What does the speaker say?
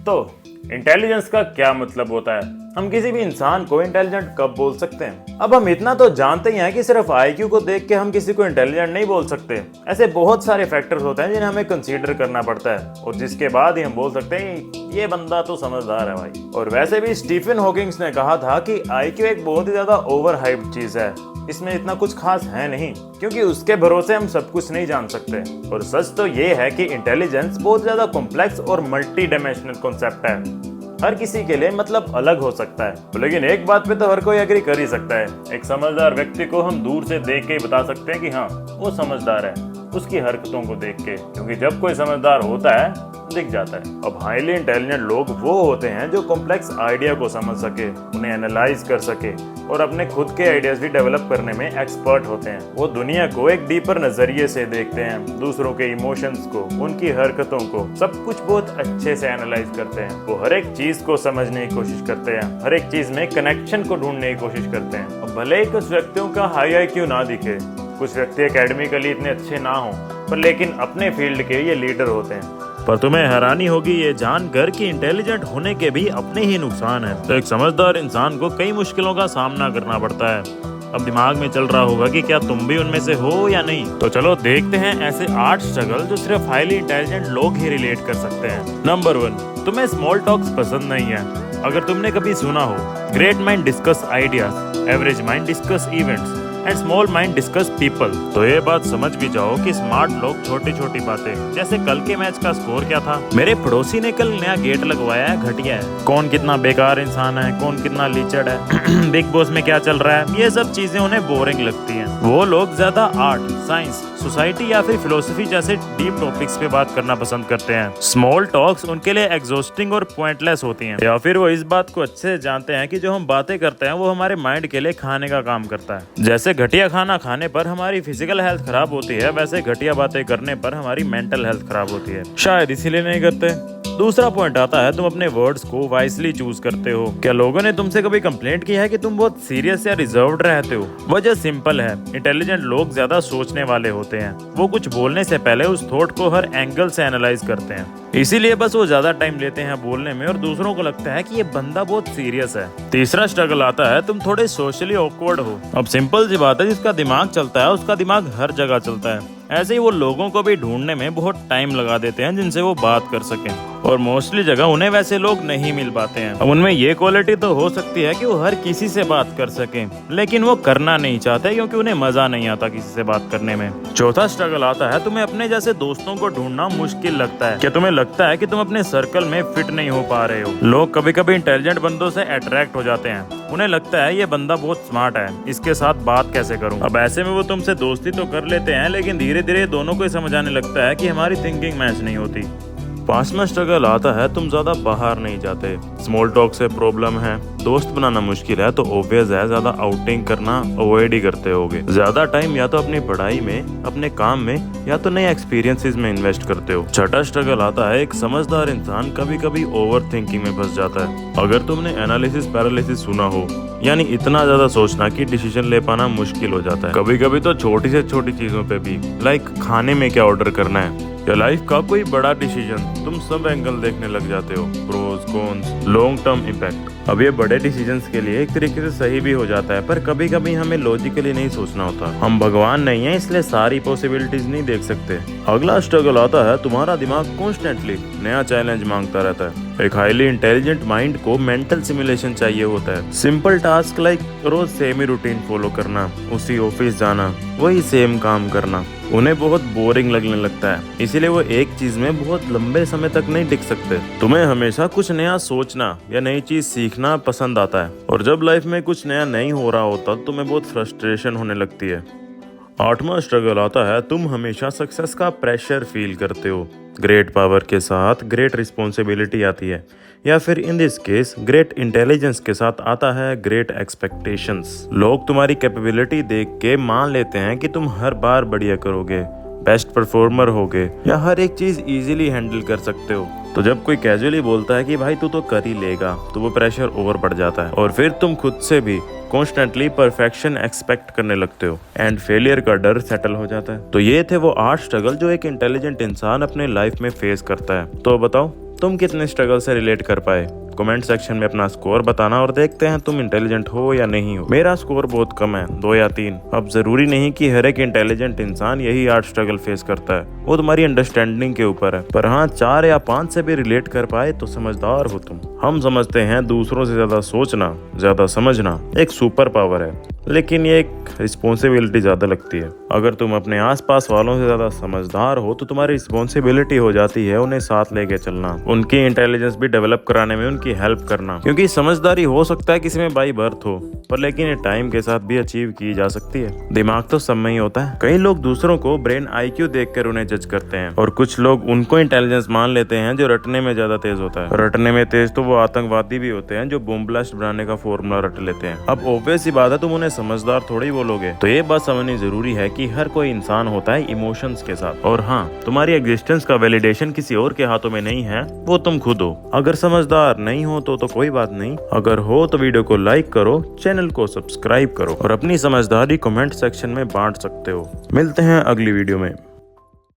तो इंटेलिजेंस का क्या मतलब होता है? हम किसी भी इंसान को इंटेलिजेंट कब बोल सकते हैं? अब हम इतना तो जानते ही हैं कि सिर्फ आईक्यू को देख के हम किसी को इंटेलिजेंट नहीं बोल सकते। ऐसे बहुत सारे फैक्टर्स होते हैं जिन्हें हमें कंसीडर करना पड़ता है और जिसके बाद ही हम बोल सकते हैं ये बंदा तो समझदार है भाई। और वैसे भी स्टीफन हॉकिंग्स ने कहा था कि आईक्यू एक बहुत ही ज्यादा ओवर हाइप्ड चीज है, इसमें इतना कुछ खास है नहीं, क्योंकि उसके भरोसे हम सब कुछ नहीं जान सकते। और सच तो ये है कि इंटेलिजेंस बहुत ज्यादा कॉम्प्लेक्स और मल्टी डायमेंशनल कॉन्सेप्ट है। हर किसी के लिए मतलब अलग हो सकता है, लेकिन एक बात पे तो हर कोई एग्री कर ही सकता है, एक समझदार व्यक्ति को हम दूर से देख के ही बता सकते हैं कि हाँ वो समझदार है, उसकी हरकतों को देख के, क्योंकि जब कोई समझदार होता है दिख जाता है। अब हाईली इंटेलिजेंट लोग वो होते हैं जो कॉम्प्लेक्स आइडिया को समझ सके, उन्हें एनालाइज कर सके और अपने खुद के आइडियाज भी डेवलप करने में एक्सपर्ट होते हैं। वो दुनिया को एक डीपर नजरिए से देखते हैं, दूसरों के इमोशंस को, उनकी हरकतों को, सब कुछ बहुत अच्छे से एनालाइज करते हैं। वो हर एक चीज को समझने की कोशिश करते हैं, हर एक चीज में कनेक्शन को ढूंढने की कोशिश करते हैं। अब भले ही कुछ व्यक्तियों का हाई आईक्यू ना दिखे, कुछ व्यक्ति एकेडमिकली इतने अच्छे ना हो, पर लेकिन अपने फील्ड के ये लीडर होते हैं। पर तुम्हें हैरानी होगी ये जानकर कि इंटेलिजेंट होने के भी अपने ही नुकसान हैं। तो एक समझदार इंसान को कई मुश्किलों का सामना करना पड़ता है। अब दिमाग में चल रहा होगा कि क्या तुम भी उनमें से हो या नहीं। तो चलो देखते हैं ऐसे 8 स्ट्रगल जो सिर्फ हाईली इंटेलिजेंट लोग ही रिलेट कर सकते हैं। नंबर 1, तुम्हें स्मॉल टॉक्स पसंद नहीं है। अगर तुमने कभी सुना हो great mind discuss ideas, average mind discuss events and small mind discuss people, तो ये बात समझ भी जाओ कि स्मार्ट लोग छोटी छोटी बातें, जैसे कल के मैच का स्कोर क्या था, मेरे पड़ोसी ने कल नया गेट लगवाया है, घटिया है, कौन कितना बेकार इंसान है, कौन कितना लीचड़ है, बिग बॉस में क्या चल रहा है, ये सब चीजें उन्हें बोरिंग लगती हैं। वो लोग ज्यादा आर्ट, साइंस, सोसाइटी या फिर फिलोसफी जैसे डीप टॉपिक्स पे बात करना पसंद करते हैं। स्मॉल टॉक्स उनके लिए एग्जॉस्टिंग और पॉइंटलेस होती हैं, या फिर वो इस बात को अच्छे से जानते हैं कि जो हम बातें करते हैं वो हमारे माइंड के लिए खाने का काम करता है। जैसे घटिया खाना खाने पर हमारी फिजिकल हेल्थ खराब होती है, वैसे घटिया बातें करने पर हमारी मेंटल हेल्थ खराब होती है, शायद इसीलिए नहीं करते। दूसरा पॉइंट आता है तुम अपने वर्ड्स को वाइसली चूज करते हो। क्या लोगों ने तुमसे कभी कंप्लेंट किया है कि तुम बहुत सीरियस या रिजर्व्ड रहते हो? वजह सिंपल है, इंटेलिजेंट लोग ज्यादा सोचने वाले होते हैं। वो कुछ बोलने से पहले उस थॉट को हर एंगल से एनालाइज करते हैं, इसीलिए बस वो ज्यादा टाइम लेते हैं बोलने में और दूसरों को लगता है कि ये बंदा बहुत सीरियस है। तीसरा स्ट्रगल आता है तुम थोड़े सोशली ऑकवर्ड हो। अब सिंपल सी बात है, जिसका दिमाग चलता है उसका दिमाग हर जगह चलता है। ऐसे ही वो लोगों को भी ढूंढने में बहुत टाइम लगा देते हैं जिनसे वो बात कर सकें, और मोस्टली जगह उन्हें वैसे लोग नहीं मिल पाते हैं। अब उनमें ये क्वालिटी तो हो सकती है कि वो हर किसी से बात कर सकें, लेकिन वो करना नहीं चाहते क्योंकि उन्हें मजा नहीं आता किसी से बात करने में। चौथा स्ट्रगल आता है तुम्हें अपने जैसे दोस्तों को ढूंढना मुश्किल लगता है। क्या तुम्हें लगता है कि तुम अपने सर्कल में फिट नहीं हो पा रहे हो? लोग कभी कभी इंटेलिजेंट बंदों से अट्रैक्ट हो जाते हैं, उन्हें लगता है ये बंदा बहुत स्मार्ट है, इसके साथ बात कैसे करूं। अब ऐसे में वो तुमसे दोस्ती तो कर लेते हैं, लेकिन धीरे धीरे दोनों को समझ आने लगता है कि हमारी थिंकिंग मैच नहीं होती। पांचवा स्ट्रगल आता है तुम ज्यादा बाहर नहीं जाते। स्मॉल टॉक से प्रॉब्लम है, दोस्त बनाना मुश्किल है, तो ऑब्वियस है ज्यादा आउटिंग करना अवॉइड ही करते होगे। ज्यादा टाइम या तो अपनी पढ़ाई में, अपने काम में, या तो नए एक्सपीरियंसेस में इन्वेस्ट करते हो। छठा स्ट्रगल आता है एक समझदार इंसान कभी कभी ओवर थिंकिंग में फंस जाता है। अगर तुमने एनालिसिस पैरालिसिस सुना हो, यानी इतना ज्यादा सोचना कि डिसीजन ले पाना मुश्किल हो जाता है। कभी कभी तो छोटी से छोटी चीजों पे भी, लाइक खाने में क्या ऑर्डर करना है या लाइफ का कोई बड़ा डिसीजन, तुम सब एंगल देखने लग जाते हो, pros, cons, long term impact. अब ये बड़े डिसीजंस के लिए एक तरीके से सही भी हो जाता है, पर कभी कभी हमें लॉजिकली नहीं सोचना होता। हम भगवान नहीं है, इसलिए सारी पॉसिबिलिटीज नहीं देख सकते। अगला स्ट्रगल आता है तुम्हारा दिमाग कॉन्स्टेंटली नया चैलेंज मांगता रहता है। एक हाईली इंटेलिजेंट माइंड को मेंटल सिमुलेशन चाहिए होता है। सिंपल टास्क लाइक रोज सेम ही रूटीन फॉलो करना, उसी ऑफिस जाना, वही सेम काम करना, उन्हें बहुत बोरिंग लगने लगता है, इसीलिए वो एक चीज में बहुत लंबे समय तक नहीं टिक सकते। तुम्हें हमेशा कुछ नया सोचना या नई चीज सीखना पसंद आता है, और जब लाइफ में कुछ नया नहीं हो रहा होता तुम्हें बहुत फ्रस्ट्रेशन होने लगती है। आठवां स्ट्रगल आता है तुम हमेशा सक्सेस का प्रेशर फील करते हो। ग्रेट पावर के साथ ग्रेट रिस्पॉन्सिबिलिटी आती है, या फिर in this case great intelligence के साथ आता है ग्रेट एक्सपेक्टेशंस। लोग तुम्हारी कैपेबिलिटी देख के मान लेते हैं कि तुम हर बार बढ़िया करोगे, बेस्ट परफॉर्मर होगे, या हर एक चीज इजीली हैंडल कर सकते हो। तो जब कोई कैजुअली बोलता है कि भाई तू तो कर ही लेगा, तो वो प्रेशर ओवर बढ़ जाता है, और फिर तुम खुद से भी कॉन्स्टेंटली परफेक्शन एक्सपेक्ट करने लगते हो, एंड फेलियर का डर सेटल हो जाता है। तो ये थे वो 8 स्ट्रगल जो एक इंटेलिजेंट इंसान अपने लाइफ में फेस करता है। तो बताओ तुम कितने स्ट्रगल से रिलेट कर पाए? कमेंट सेक्शन में अपना स्कोर बताना और देखते हैं तुम इंटेलिजेंट हो या नहीं हो। मेरा स्कोर बहुत कम है, 2 या 3। अब जरूरी नहीं कि हर एक इंटेलिजेंट इंसान यही 8 स्ट्रगल फेस करता है, वो तुम्हारी अंडरस्टैंडिंग के ऊपर है। पर हाँ, 4 या 5 से भी रिलेट कर पाए तो समझदार हो तुम। हम समझते हैं दूसरों से ज्यादा सोचना, ज्यादा समझना एक सुपर पावर है, लेकिन ये एक रिस्पॉन्सिबिलिटी ज्यादा लगती है। अगर तुम अपने आसपास वालों से ज्यादा समझदार हो तो तुम्हारी रिस्पॉन्सिबिलिटी हो जाती है उन्हें साथ लेके चलना, उनकी इंटेलिजेंस भी डेवलप कराने में उनकी हेल्प करना। क्योंकि समझदारी हो सकता है किसी में बाई बर्थ हो, पर लेकिन ये टाइम के साथ भी अचीव की जा सकती है। दिमाग तो सब में ही होता है। कई लोग दूसरों को ब्रेन IQ देखकर उन्हें जज करते हैं, और कुछ लोग उनको इंटेलिजेंस मान लेते हैं जो रटने में ज्यादा तेज होता है। रटने में तेज तो वो आतंकवादी भी होते हैं जो बम ब्लास्ट बनाने का फॉर्मूला रट लेते हैं। अब ऑब्वियस सी बात है, तुम उन्हें समझदार थोड़ी बोलोगे। तो ये बात समझनी जरूरी है कि हर कोई इंसान होता है इमोशंस के साथ। और हाँ, तुम्हारी एग्जिस्टेंस का वैलिडेशन किसी और के हाथों में नहीं है, वो तुम खुद हो। अगर समझदार नहीं हो तो कोई बात नहीं, अगर हो तो वीडियो को लाइक करो, चैनल को सब्सक्राइब करो और अपनी समझदारी कमेंट सेक्शन में बांट सकते हो। मिलते हैं अगली वीडियो में।